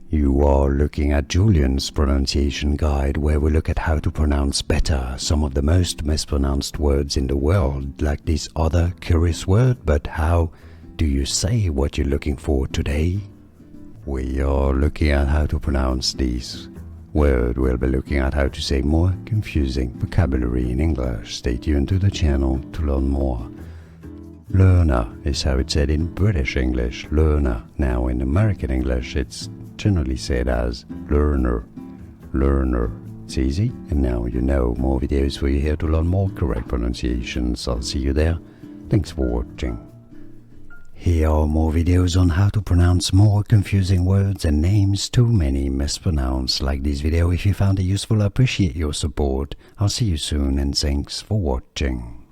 You are looking at Julian's pronunciation guide, where we look at how to pronounce better some of the most mispronounced words in the world, like this other curious word. But how do you say what you're looking for today? We are looking at how to pronounce this word. We'll be looking at how to say more confusing vocabulary in English. Stay tuned to the channel to learn more. Learner is how it's said in British English, learner. Now in American English it's generally said as learner, learner. It's easy, and now you know. More videos for you here to learn more correct pronunciations. I'll see you there. Thanks for watching. Here are more videos on how to pronounce more confusing words and names too many mispronounced. Like this video if you found it useful. I appreciate your support. I'll see you soon, and thanks for watching.